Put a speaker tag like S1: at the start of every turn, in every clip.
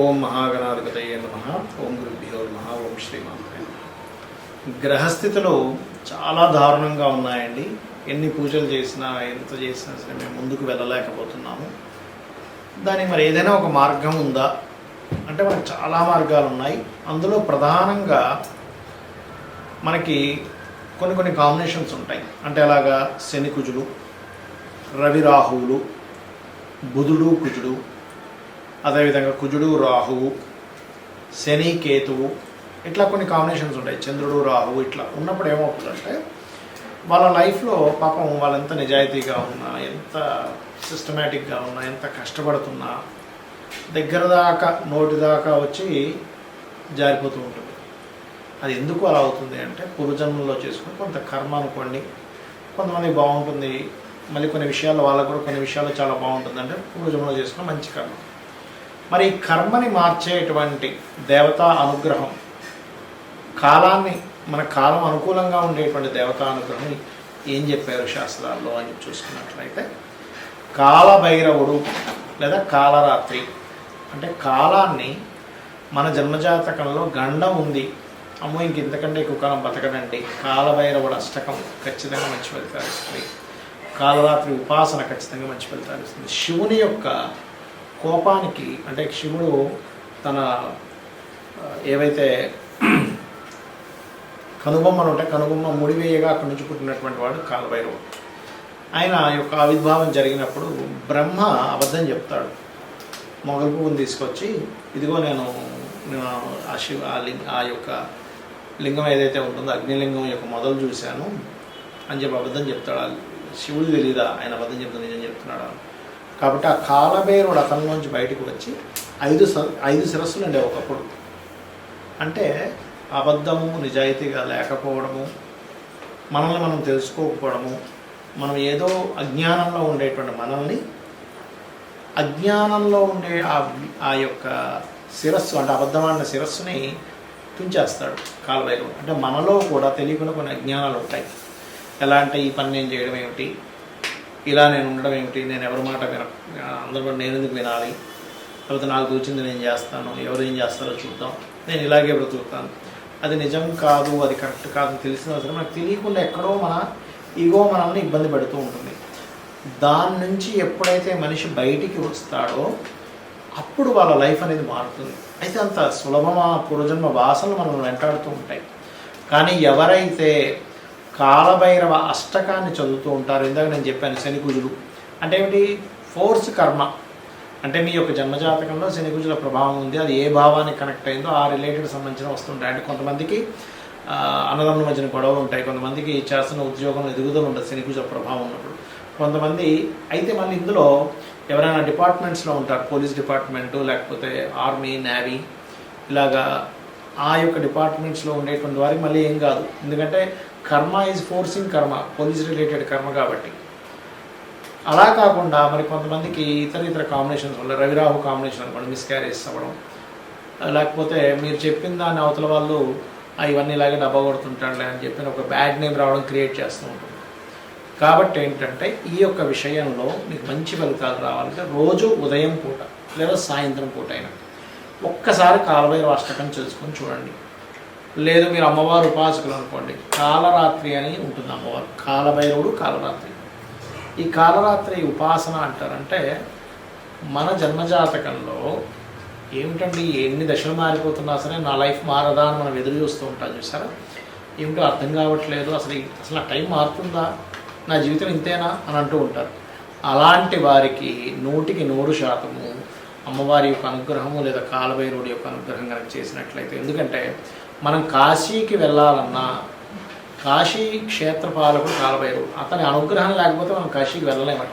S1: ఓం మహాగణాధిపతయే నమః. ఓం గురుభ్యో నమః. ఓం శ్రీమాత్రే నమః. గ్రహస్థితులు చాలా దారుణంగా ఉన్నాయండి. ఎన్ని పూజలు చేసినా ఎంత చేసినా సరే మేము ముందుకు వెళ్ళలేకపోతున్నాము. దానికి మరి ఏదైనా ఒక మార్గం ఉందా అంటే మనకు చాలా మార్గాలు ఉన్నాయి. అందులో ప్రధానంగా మనకి కొన్ని కాంబినేషన్స్ ఉంటాయి. అంటే అలాగా శని కుజుడు, రవి రాహువులు, బుధుడు కుజుడు, అదేవిధంగా కుజుడు రాహువు, శని కేతువు, ఇట్లా కొన్ని కాంబినేషన్స్ ఉంటాయి. చంద్రుడు రాహువు ఇట్లా ఉన్నప్పుడు ఏమవుతుందంటే వాళ్ళ లైఫ్లో పాపం వాళ్ళు ఎంత నిజాయితీగా ఉన్నా, ఎంత సిస్టమేటిక్గా ఉన్నా, ఎంత కష్టపడుతున్నా దగ్గర దాకా నోటి దాకా వచ్చి జారిపోతూ ఉంటుంది. అది ఎందుకు అలా అవుతుంది అంటే పూర్వజన్మలో చేసుకుని కొంత కర్మ అనుకోండి. కొంతమంది బాగుంటుంది, మళ్ళీ కొన్ని విషయాల్లో వాళ్ళకు కూడా కొన్ని విషయాల్లో చాలా బాగుంటుంది. అంటే పూర్వజన్మలో చేసుకున్న మంచి కర్మ. మరి ఈ కర్మని మార్చేటువంటి దేవతా అనుగ్రహం, కాలాన్ని మన కాలం అనుకూలంగా ఉండేటువంటి దేవతా అనుగ్రహం ఏం చెప్పారు శాస్త్రాల్లో అని చూసుకున్నట్లయితే, కాలభైరవుడు లేదా కాలరాత్రి అంటే కాలాన్ని మన జన్మజాతకంలో గండం ఉంది, అమ్మో ఇంక ఇంతకంటే ఎక్కువ కాలం బతకడండి, కాలభైరవుడు అష్టకం ఖచ్చితంగా మంచి ఫలితాలు ఇస్తుంది. కాలరాత్రి ఉపాసన ఖచ్చితంగా మంచి ఫలితాలు ఇస్తుంది. శివుని యొక్క కోపానికి అంటే శివుడు తన ఏవైతే కనుబొమ్మలు ఉంటాయి, కనుబొమ్మ ముడివేయగా అక్కడి నుంచి పుట్టినటువంటి వాడు కాలభైరవుడు. ఆయన యొక్క ఆవిర్భావం జరిగినప్పుడు బ్రహ్మ అబద్ధం చెప్తాడు. మొగలు పువ్వుని తీసుకొచ్చి ఇదిగో నేను ఆ యొక్క లింగం ఏదైతే ఉంటుందో అగ్నిలింగం యొక్క మొదలు చూశాను అని చెప్పి అబద్ధం చెప్తాడు. శివుడు తెలీదా ఆయన అబద్ధం చెప్తాడు నిజం చెప్తున్నాడు. కాబట్టి ఆ కాలభైరవుడు అతనిలోంచి బయటకు వచ్చి ఐదు శిరస్సులు ఉండే ఒకప్పుడు. అంటే అబద్ధము, నిజాయితీగా లేకపోవడము, మనల్ని మనం తెలుసుకోకపోవడము, మనం ఏదో అజ్ఞానంలో ఉండేటువంటి మనల్ని అజ్ఞానంలో ఉండే ఆ యొక్క శిరస్సు అంటే అబద్ధమైన శిరస్సుని తుంచేస్తాడు కాలభైరవుడు. అంటే మనలో కూడా తెలియకుండా కొన్ని అజ్ఞానాలు ఉంటాయి. ఎలా అంటే ఈ పని నేను చేయడం ఏమిటి, ఇలా నేను ఉండడం ఏమిటి, నేను ఎవరి మాట అందరూ నేను ఎందుకు వినాలి, లేకపోతే నాకు తోచింది నేను చేస్తాను, ఎవరు ఏం చేస్తారో చూద్దాం, నేను ఇలాగే బ్రతుకుతాను, అది నిజం కాదు, అది కరెక్ట్ కాదు తెలిసిన అవసరం మనకు తెలియకుండా ఎక్కడో మన ఈగో మనల్ని ఇబ్బంది పెడుతూ ఉంటుంది. దాని నుంచి ఎప్పుడైతే మనిషి బయటికి వస్తాడో అప్పుడు వాళ్ళ లైఫ్ అనేది మారుతుంది. అయితే అంత సులభమా? పూర్వజన్మ వాసనలు మనల్ని వెంటాడుతూ ఉంటాయి. కానీ ఎవరైతే కాలభైరవ అష్టకాన్ని చదువుతూ ఉంటారు, ఇందాక నేను చెప్పాను శని కుజులు అంటే ఏమిటి, ఫోర్స్ కర్మ. అంటే మీ యొక్క జన్మజాతకంలో శని కుజుల ప్రభావం ఉంది, అది ఏ భావానికి కనెక్ట్ అయిందో ఆ రిలేటెడ్ సంబంధించిన వస్తుంటాయి. అంటే కొంతమందికి అన్నదమ్ముల మధ్యన గొడవలు ఉంటాయి, కొంతమందికి చేస్తున్న ఉద్యోగంలో ఎదుగుదల ఉంటుంది శని కుజుల ప్రభావం ఉన్నప్పుడు, కొంతమంది అయితే మళ్ళీ ఇందులో ఎవరైనా డిపార్ట్మెంట్స్లో ఉంటారు, పోలీస్ డిపార్ట్మెంటు లేకపోతే ఆర్మీ, నేవీ, ఇలాగా ఆ యొక్క డిపార్ట్మెంట్స్లో ఉండేటువంటి వారికి మళ్ళీ ఏం కాదు. ఎందుకంటే కర్మ ఈజ్ ఫోర్సింగ్ కర్మ, పోలీస్ రిలేటెడ్ కర్మ కాబట్టి. అలా కాకుండా మరి కొంతమందికి ఇతర కాంబినేషన్స్ వల్ల రవిరాహు కాంబినేషన్ అనుకోండి, మిస్క్యారేజ్ అవ్వడం, లేకపోతే మీరు చెప్పిన దాన్ని అవతల వాళ్ళు ఇవన్నీ ఇలాగే డబ్బా కొడుతుంటాడులే అని చెప్పి ఒక బ్యాడ్ నేమ్ రావడం క్రియేట్ చేస్తూ ఉంటుంది. కాబట్టి ఏంటంటే ఈ యొక్క విషయంలో మీకు మంచి ఫలితాలు రావాలంటే రోజు ఉదయం పూట లేదా సాయంత్రం పూట అయినా ఒక్కసారి కాలభైరవ అష్టకం చేసుకొని చూడండి. లేదు మీరు అమ్మవారు ఉపాసకులు అనుకోండి, కాలరాత్రి అని ఉంటుంది అమ్మవారు, కాలభైరవుడు కాలరాత్రి. ఈ కాలరాత్రి ఉపాసన అంటారంటే మన జన్మజాతకంలో ఏమిటండి ఎన్ని దశలు మారిపోతున్నా సరే నా లైఫ్ మారదా అని మనం ఎదురు చూస్తూ ఉంటాం చూసారా, ఏమిటో అర్థం కావట్లేదు, అసలు ఆ టైం మారుతుందా, నా జీవితం ఇంతేనా అని అంటూ ఉంటారు. అలాంటి వారికి 100% అమ్మవారి యొక్క అనుగ్రహము లేదా కాలభైరవుడి యొక్క అనుగ్రహం కనుక చేసినట్లయితే, ఎందుకంటే మనం కాశీకి వెళ్ళాలన్నా కాశీ క్షేత్రపాలకుడు కాలభైరవుడు, అతని అనుగ్రహం లేకపోతే మనం కాశీకి వెళ్ళలేమట.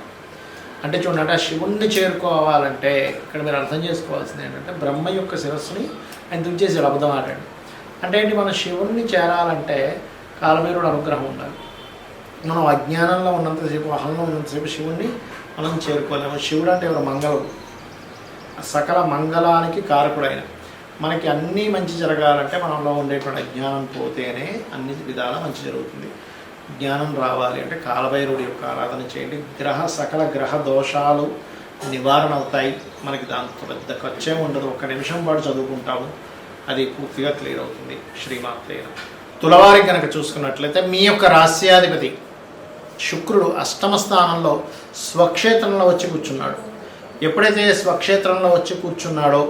S1: అంటే చూడండి, ఆ శివుణ్ణి చేరుకోవాలంటే ఇక్కడ మీరు అర్థం చేసుకోవాల్సింది ఏంటంటే బ్రహ్మ యొక్క శిరస్సుని ఆయన తుంచేసాడు, అబద్ధం ఆడాడు. అంటే ఏంటి, మనం శివుణ్ణి చేరాలంటే కాలభైరవుడు అనుగ్రహం ఉండాలి. మనం అజ్ఞానంలో ఉన్నంతసేపు, అహంలో ఉన్నంతసేపు శివుణ్ణి మనం చేరుకోలేము. శివుడు అంటే ఎవరు, మంగళుడు, సకల మంగళానికి కారకుడైన. మనకి అన్నీ మంచి జరగాలంటే మనలో ఉండేటువంటి అజ్ఞానం పోతేనే అన్ని విధాలా మంచి జరుగుతుంది. జ్ఞానం రావాలి అంటే కాలభైరవుడి యొక్క ఆరాధన చేయండి. సకల గ్రహ దోషాలు నివారణ అవుతాయి. మనకి దాంతో పెద్ద ఖర్చే ఉండదు, ఒక్క నిమిషం పాటు చదువుకుంటాము, అది పూర్తిగా క్లియర్ అవుతుంది. శ్రీమాత్రే నమః. తులవారికి కనుక చూసుకున్నట్లయితే మీ యొక్క రాస్యాధిపతి శుక్రుడు అష్టమ స్థానంలో స్వక్షేత్రంలో వచ్చి కూర్చున్నాడు. ఎప్పుడైతే స్వక్షేత్రంలో వచ్చి కూర్చున్నాడో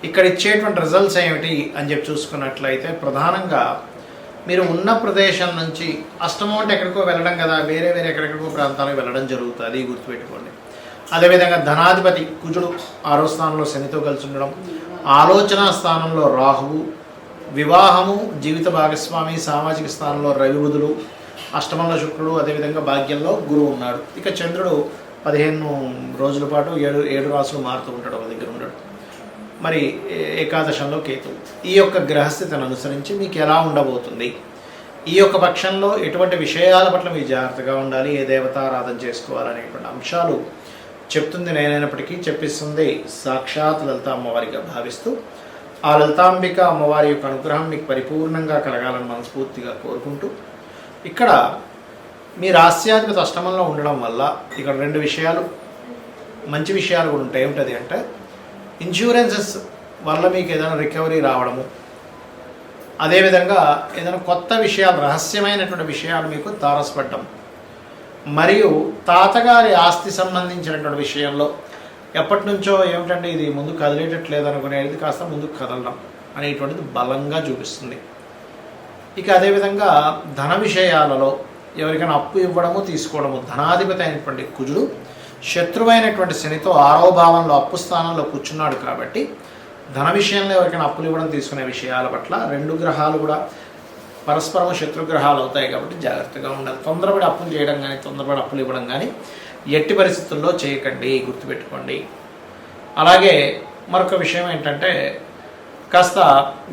S1: ఇక్కడ ఇచ్చేటువంటి రిజల్ట్స్ ఏమిటి అని చెప్పి చూసుకున్నట్లయితే ప్రధానంగా మీరు ఉన్న ప్రదేశం నుంచి అష్టమం అంటే ఎక్కడికో వెళ్ళడం కదా, వేరే వేరే ఎక్కడెక్కడికో ప్రాంతాలకు వెళ్ళడం జరుగుతుంది, గుర్తుపెట్టుకోండి. అదేవిధంగా ధనాధిపతి కుజుడు 6వ స్థానంలో శనితో కలిసి ఉండడం, ఆలోచన స్థానంలో రాహువు, వివాహము, జీవిత భాగస్వామి, సామాజిక స్థానంలో రవి బుధుడు, అష్టమంలో శుక్రుడు, అదేవిధంగా భాగ్యంలో గురువు ఉన్నాడు. ఇక చంద్రుడు 15 రోజుల పాటు 7 రాసులు మారుతూ ఉంటాడు, ఒక దగ్గర ఉంటాడు. మరి ఏకాదశంలో కేతు. ఈ యొక్క గ్రహస్థితిని అనుసరించి మీకు ఎలా ఉండబోతుంది, ఈ యొక్క పక్షంలో ఎటువంటి విషయాల పట్ల మీరు జాగ్రత్తగా ఉండాలి, ఏ దేవతారాధన చేసుకోవాలనేటువంటి అంశాలు చెప్తుంది నేనైనప్పటికీ చెప్పిస్తుంది సాక్షాత్ లలిత అమ్మవారిగా భావిస్తూ ఆ లలితాంబిక అమ్మవారి యొక్క అనుగ్రహం మీకు పరిపూర్ణంగా కలగాలని మనస్ఫూర్తిగా కోరుకుంటూ, ఇక్కడ మీ రాస్యాధిపతి అష్టమంలో ఉండడం వల్ల ఇక్కడ 2 విషయాలు మంచి విషయాలు కూడా ఉంటాయి. ఏమిటది అంటే ఇన్సూరెన్సెస్ వల్ల మీకు ఏదైనా రికవరీ రావడము, అదేవిధంగా ఏదైనా కొత్త విషయాలు, రహస్యమైనటువంటి విషయాలు మీకు తారసపడడం, మరియు తాతగారి ఆస్తి సంబంధించినటువంటి విషయంలో ఎప్పటి నుంచో ఏమిటంటే ఇది ముందు కదిలేటట్లేదు అనుకునేది కాస్త ముందుకు కదలడం అనేటువంటిది బలంగా చూపిస్తుంది. ఇక అదేవిధంగా ధన విషయాలలో ఎవరికైనా అప్పు ఇవ్వడము తీసుకోవడము, ధనాధిపతి అయినటువంటి కుజుడు శత్రువైనటువంటి శనితో 6వ భావంలో అప్పు స్థానంలో కూర్చున్నాడు కాబట్టి ధన విషయంలో ఎవరికైనా అప్పులు ఇవ్వడం తీసుకునే విషయాల పట్ల 2 గ్రహాలు కూడా పరస్పరం శత్రుగ్రహాలు అవుతాయి కాబట్టి జాగ్రత్తగా ఉండాలి. తొందరపడి అప్పులు చేయడం కానీ, తొందరపడి అప్పులు ఇవ్వడం కానీ ఎట్టి పరిస్థితుల్లో చేయకండి, గుర్తుపెట్టుకోండి. అలాగే మరొక విషయం ఏంటంటే కాస్త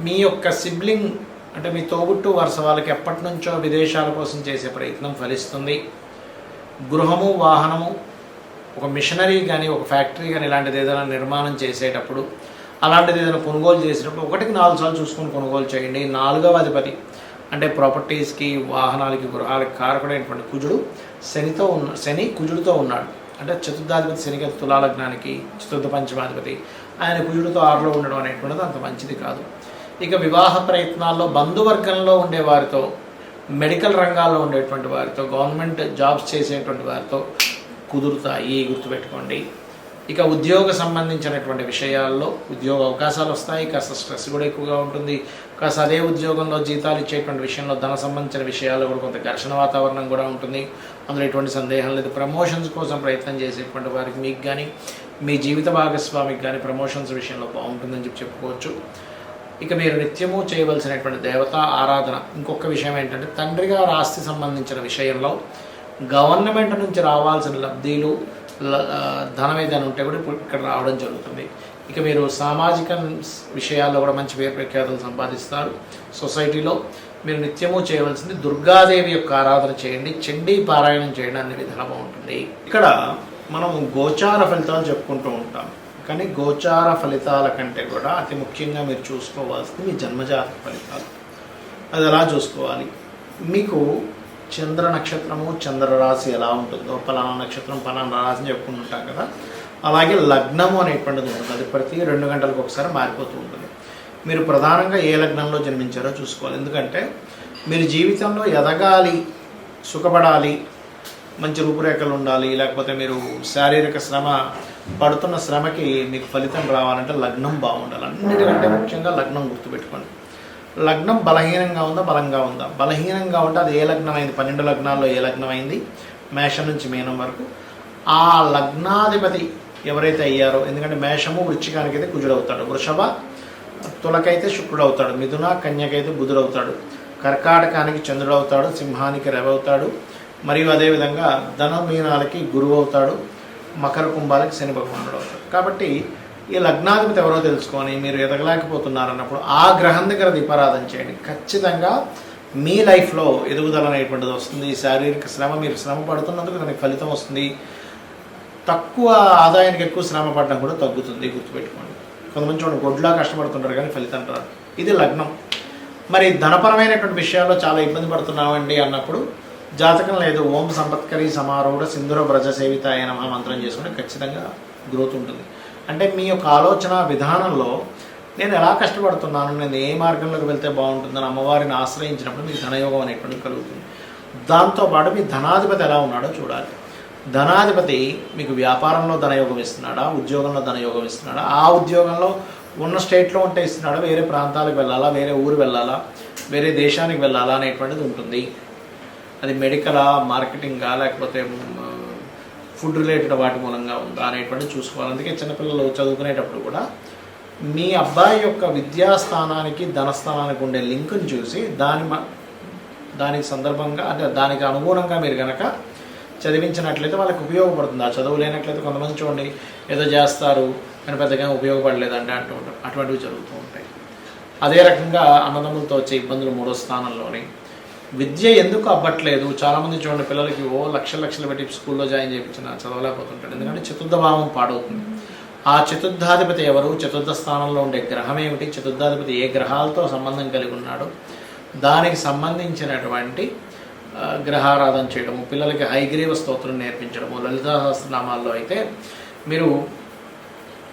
S1: మీ యొక్క సిబ్లింగ్ అంటే మీ తోబుట్టు వరుస వాళ్ళకి ఎప్పటి నుంచో విదేశాల కోసం చేసే ప్రయత్నం ఫలిస్తుంది. గృహము, వాహనము, ఒక మిషనరీ కానీ, ఒక ఫ్యాక్టరీ కానీ ఇలాంటిది ఏదైనా నిర్మాణం చేసేటప్పుడు, అలాంటిది ఏదైనా కొనుగోలు చేసేటప్పుడు 1కి 4 సార్లు చూసుకొని కొనుగోలు చేయండి. 4వ అధిపతి అంటే ప్రాపర్టీస్కి, వాహనాలకి, గృహాలకి కారకుడైనటువంటి కుజుడు శని కుజుడితో ఉన్నాడు. అంటే చతుర్థాధిపతి శనికి తులాలగ్నానికి చతుర్థ పంచమాధిపతి, ఆయన కుజుడితో 6లో ఉండడం అనేటువంటిది అంత మంచిది కాదు. ఇక వివాహ ప్రయత్నాల్లో బంధువర్గంలో ఉండే వారితో, మెడికల్ రంగాల్లో ఉండేటువంటి వారితో, గవర్నమెంట్ జాబ్స్ చేసేటువంటి వారితో కుదురుతాయి, గుర్తుపెట్టుకోండి. ఇక ఉద్యోగ సంబంధించినటువంటి విషయాల్లో ఉద్యోగ అవకాశాలు వస్తాయి, కాస్త స్ట్రెస్ కూడా ఎక్కువగా ఉంటుంది. కాస్త అదే ఉద్యోగంలో జీతాలు ఇచ్చేటువంటి విషయంలో ధన సంబంధించిన విషయాల్లో కూడా కొంత ఘర్షణ వాతావరణం కూడా ఉంటుంది. అందులో ఎటువంటి సందేహం లేదు. ప్రమోషన్స్ కోసం ప్రయత్నం చేసేటువంటి వారికి మీకు కానీ, మీ జీవిత భాగస్వామికి కానీ ప్రమోషన్స్ విషయంలో బాగుంటుందని చెప్పుకోవచ్చు. ఇక మీరు నిత్యము చేయవలసినటువంటి దేవతా ఆరాధన. ఇంకొక విషయం ఏంటంటే తండ్రి గారి ఆస్తి సంబంధించిన విషయంలో గవర్నమెంట్ నుంచి రావాల్సిన లబ్ధీలు, ధనం ఏదైనా ఉంటే కూడా ఇప్పుడు ఇక్కడ రావడం జరుగుతుంది. ఇక మీరు సామాజిక విషయాల్లో కూడా మంచి పేరు ప్రఖ్యాతులు సంపాదిస్తారు. సొసైటీలో మీరు నిత్యము చేయవలసింది దుర్గాదేవి యొక్క ఆరాధన చేయండి, చండీ పారాయణం చేయడం అనే విధానం బాగుంటుంది. ఇక్కడ మనం గోచార ఫలితాలు చెప్పుకుంటూ ఉంటాం, కానీ గోచార ఫలితాల కంటే కూడా అతి ముఖ్యంగా మీరు చూసుకోవాల్సింది మీ జన్మజాతక ఫలితాలు. అది ఎలా చూసుకోవాలి? మీకు చంద్ర నక్షత్రము, చంద్రరాశి ఎలా ఉంటుందో, పలానా నక్షత్రం పలానా రాశి అని చెప్పుకుంటుంటాం కదా, అలాగే లగ్నము అనేటువంటిది ఉంటుంది. అది ప్రతి 2 గంటలకు ఒకసారి మారిపోతూ ఉంటుంది. మీరు ప్రధానంగా ఏ లగ్నంలో జన్మించారో చూసుకోవాలి. ఎందుకంటే మీరు జీవితంలో ఎదగాలి, సుఖపడాలి, మంచి రూపురేఖలు ఉండాలి, లేకపోతే మీరు శారీరక శ్రమ పడుతున్న శ్రమకి మీకు ఫలితం రావాలంటే లగ్నం బాగుండాలి. అన్నిటికంటే ముఖ్యంగా లగ్నం గుర్తుపెట్టుకోండి. లగ్నం బలహీనంగా ఉందా, బలంగా ఉందా? బలహీనంగా ఉంటే అది ఏ లగ్నం అయింది? 12 లగ్నాల్లో ఏ లగ్నం అయింది? మేషం నుంచి మీనం వరకు. ఆ లగ్నాధిపతి ఎవరైతే అయ్యారో, ఎందుకంటే మేషము వృశ్చికానికైతే కుజుడు అవుతాడు, వృషభ తులకైతే శుక్రుడు అవుతాడు, మిథున కన్యకైతే బుధుడు అవుతాడు, కర్కాటకానికి చంద్రుడు అవుతాడు, సింహానికి రవి అవుతాడు, మరియు అదేవిధంగా ధన మీనాలకి గురువు అవుతాడు, మకర కుంభాలకి శని భగవానుడు అవుతాడు. కాబట్టి ఈ లగ్నాధిపతి ఎవరో తెలుసుకొని మీరు ఎదగలేకపోతున్నారన్నప్పుడు ఆ గ్రహం దగ్గర దీపారాధన చేయండి. ఖచ్చితంగా మీ లైఫ్లో ఎదుగుదల అనేటువంటిది వస్తుంది. శారీరక శ్రమ, మీరు శ్రమ పడుతున్నందుకు దానికి ఫలితం వస్తుంది. తక్కువ ఆదాయానికి ఎక్కువ శ్రమ పడడం కూడా తగ్గుతుంది, గుర్తుపెట్టుకోండి. కొంతమంది చూడండి గొడ్లా కష్టపడుతుంటారు కానీ ఫలితం రాదు. ఇది లగ్నం. మరి ధనపరమైనటువంటి విషయాల్లో చాలా ఇబ్బంది పడుతున్నామండి అన్నప్పుడు జాతకం లేదు, ఓం సంపత్కరి సమారూఢ సింధుర వ్రజ సేవితాయ నమః మంత్రం చేసుకుంటే ఖచ్చితంగా గ్రోత్ ఉంటుంది. అంటే మీ యొక్క ఆలోచన విధానంలో నేను ఎలా కష్టపడుతున్నాను, నేను ఏ మార్గంలోకి వెళ్తే బాగుంటుందని అమ్మవారిని ఆశ్రయించినప్పుడు మీకు ధనయోగం అనేటువంటిది కలుగుతుంది. దాంతోపాటు మీ ధనాధిపతి ఎలా ఉన్నాడో చూడాలి. ధనాధిపతి మీకు వ్యాపారంలో ధనయోగం ఇస్తున్నాడా, ఉద్యోగంలో ధనయోగం ఇస్తున్నాడా, ఆ ఉద్యోగంలో ఉన్న స్టేట్లో ఉంటే ఇస్తున్నాడా, వేరే ప్రాంతాలకు వెళ్ళాలా, వేరే ఊరు వెళ్ళాలా, వేరే దేశానికి వెళ్ళాలా అనేటువంటిది ఉంటుంది. అది మెడికలా, మార్కెటింగా, లేకపోతే ఫుడ్ రిలేటెడ్ వాటి మూలంగా ఉందా అనేటువంటిది చూసుకోవాలి. అందుకే చిన్నపిల్లలు చదువుకునేటప్పుడు కూడా మీ అబ్బాయి యొక్క విద్యాస్థానానికి ధనస్థానానికి ఉండే లింకుని చూసి దానికి సందర్భంగా అంటే దానికి అనుగుణంగా మీరు కనుక చదివించినట్లయితే వాళ్ళకి ఉపయోగపడుతుంది. ఆ చదువు లేనట్లయితే కొంతమంది చూడండి ఏదో చేస్తారు కానీ పెద్దగా ఉపయోగపడలేదంటే అంటూ ఉంటారు. అటువంటివి జరుగుతూ ఉంటాయి. అదే రకంగా అన్నదమ్ములతో వచ్చే ఇబ్బందులు 3వ స్థానంలోని. విద్య ఎందుకు అవ్వట్లేదు, చాలామంది చూడండి పిల్లలకి లక్షలు పెట్టి స్కూల్లో జాయిన్ చేయించిన చదవలేకపోతుంటాడు. ఎందుకంటే చతుర్థ భావం పాడవుతుంది. ఆ చతుర్థాధిపతి ఎవరు, చతుర్థ స్థానంలో ఉండే గ్రహం ఏమిటి, చతుర్థాధిపతి ఏ గ్రహాలతో సంబంధం కలిగి ఉన్నాడు, దానికి సంబంధించినటువంటి గ్రహారాధన చేయడము, పిల్లలకి హైగ్రీవ స్తోత్రం నేర్పించడము. లలితా సహస్రనామాల్లో అయితే మీరు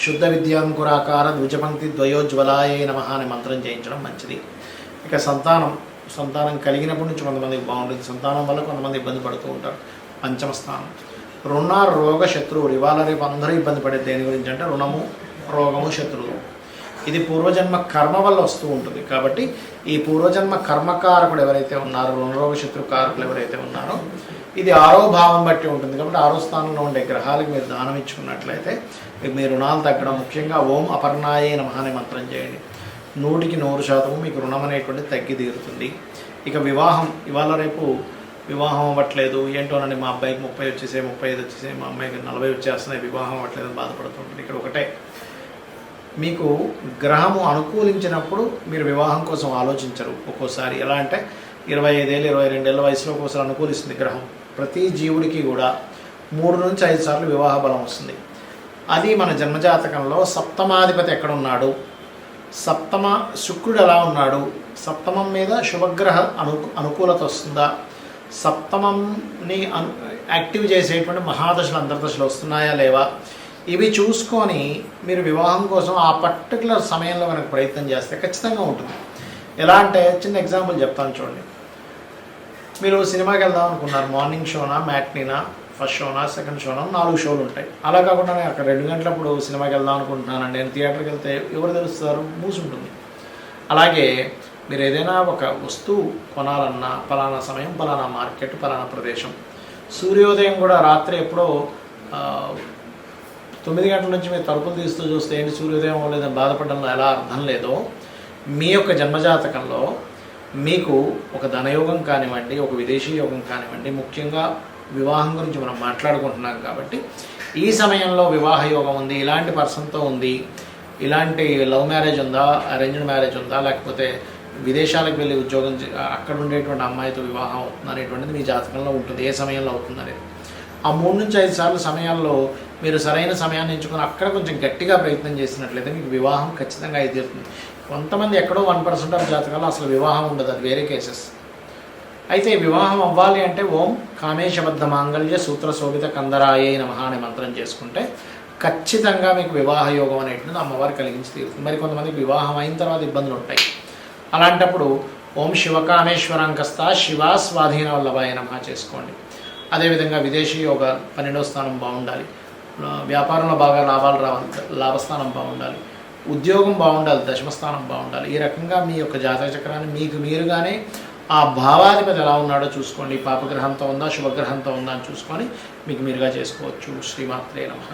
S1: శుద్ధ విద్యాంకురాకార ద్విజపంక్తి ద్వయోజ్వలాయ నమః అనే మంత్రం చేయించడం మంచిది. ఇక సంతానం కలిగినప్పటి నుంచి కొంతమందికి బాగుంటుంది. సంతానం వల్ల కొంతమంది ఇబ్బంది పడుతూ ఉంటారు. 5వ స్థానం రుణ రోగ శత్రువులు. ఇవాళ రేపు అందరూ ఇబ్బంది పడేది దేని గురించి అంటే రుణము, రోగము, శత్రువులు. ఇది పూర్వజన్మ కర్మ వల్ల వస్తూ ఉంటుంది. కాబట్టి ఈ పూర్వజన్మ కర్మకారకుడు ఎవరైతే ఉన్నారో, రుణరోగ శత్రుకారకులు ఎవరైతే ఉన్నారో, ఇది 6వ భావం బట్టి ఉంటుంది. కాబట్టి 6వ స్థానంలో ఉండే గ్రహాలకు మీరు దానం ఇచ్చుకున్నట్లయితే మీ రుణాలు తగ్గడం. ముఖ్యంగా ఓం అపర్ణాయే నమః అనే మంత్రం చేయండి. 100% మీకు రుణం అనేటువంటిది తగ్గి తీరుతుంది. ఇక వివాహం, ఇవాళ రేపు వివాహం అవ్వట్లేదు ఏంటోనండి, మా అబ్బాయికి 30 వచ్చేసాయి, 35 వచ్చేసాయి, మా అమ్మాయికి 40 వచ్చేస్తున్నాయి, వివాహం అవ్వట్లేదు అని బాధపడుతుంటుంది. ఇక్కడ ఒకటే, మీకు గ్రహము అనుకూలించినప్పుడు మీరు వివాహం కోసం ఆలోచించరు. ఒక్కోసారి ఎలా అంటే 25 ఏళ్ళు 22 ఏళ్ళ వయసులో ఒక్కోసారి అనుకూలిస్తుంది గ్రహం. ప్రతి జీవుడికి కూడా 3 నుంచి 5 సార్లు వివాహ బలం వస్తుంది. అది మన జన్మజాతకంలో సప్తమాధిపతి ఎక్కడున్నాడు, సప్తమ శుక్రుడు ఎలా ఉన్నాడు, సప్తమం మీద శుభగ్రహ అనుకూలత వస్తుందా, సప్తమంని యాక్టివ్ చేసేటువంటి మహాదశలు అంతర్దశలు వస్తున్నాయా లేవా, ఇవి చూసుకొని మీరు వివాహం కోసం ఆ పర్టికులర్ సమయంలో కనుక ప్రయత్నం చేస్తే ఖచ్చితంగా ఉంటుంది. ఎలా అంటే చిన్న ఎగ్జాంపుల్ చెప్తాను చూడండి. మీరు సినిమాకి వెళ్దాం అనుకున్నారు, మార్నింగ్ షోనా, మ్యాట్నీనా, ఫస్ట్ షోనా, సెకండ్ షోనా, 4 షోలు ఉంటాయి. అలా కాకుండా నేను అక్కడ 2 గంటలప్పుడు సినిమాకి వెళ్దాం అనుకుంటున్నానండి, నేను థియేటర్కి వెళ్తే ఎవరు తెలుస్తారు, మూసుంటుంది. అలాగే మీరు ఏదైనా ఒక వస్తువు కొనాలన్నా పలానా సమయం, పలానా మార్కెట్, పలానా ప్రదేశం. సూర్యోదయం కూడా రాత్రి ఎప్పుడో 9 గంటల నుంచి మీరు తలుపులు తీస్తూ చూస్తే ఏంటి సూర్యోదయం లేదని బాధపడడంలో ఎలా అర్థం లేదో, మీ యొక్క జన్మజాతకంలో మీకు ఒక ధనయోగం కానివ్వండి, ఒక విదేశీ యోగం కానివ్వండి, ముఖ్యంగా వివాహం గురించి మనం మాట్లాడుకుంటున్నాం కాబట్టి ఈ సమయంలో వివాహ యోగం ఉంది, ఇలాంటి పర్సన్తో ఉంది, ఇలాంటి లవ్ మ్యారేజ్ ఉందా, అరేంజ్డ్ మ్యారేజ్ ఉందా, లేకపోతే విదేశాలకు వెళ్ళి ఉద్యోగం అక్కడ ఉండేటువంటి అమ్మాయితో వివాహం అవుతుంది అనేటువంటిది మీ జాతకంలో ఉంటుంది. ఏ సమయంలో అవుతుంది అనేది ఆ 3 నుంచి 5 సార్లు సమయాల్లో మీరు సరైన సమయాన్ని ఎంచుకొని అక్కడ కొంచెం గట్టిగా ప్రయత్నం చేసినట్లయితే మీకు వివాహం ఖచ్చితంగా అయితేస్తుంది. కొంతమంది ఎక్కడో 1% ఆఫ్ జాతకాల్లో అసలు వివాహం ఉండదు, అది వేరే కేసెస్. అయితే వివాహం అవ్వాలి అంటే ఓం కామేశబద్ధ మాంగళ్య సూత్ర శోభిత కందరాయే నమః అనే మంత్రం చేసుకుంటే ఖచ్చితంగా మీకు వివాహ యోగం అనేటువంటిది అమ్మవారు కలిగించి తీరుతుంది. మరి కొంతమందికి వివాహం అయిన తర్వాత ఇబ్బందులు ఉంటాయి. అలాంటప్పుడు ఓం శివకామేశ్వరాంకస్త శివ స్వాధీన వల్లభాయ నమః చేసుకోండి. అదేవిధంగా విదేశీ యోగ 12వ స్థానం బాగుండాలి, వ్యాపారంలో బాగా లాభాలు రావాలి, లాభస్థానం బాగుండాలి, ఉద్యోగం బాగుండాలి, 10వ స్థానం బాగుండాలి. ఈ రకంగా మీ యొక్క జాతక చక్రాన్ని మీకు మీరుగానే ఆ భావాధిపతి ఎలా ఉన్నాడో చూసుకోండి. పాపగ్రహంతో ఉందా, శుభగ్రహంతో ఉందా అని చూసుకొని మీకు మీరుగా చేసుకోవచ్చు. శ్రీమాత్రే నమః.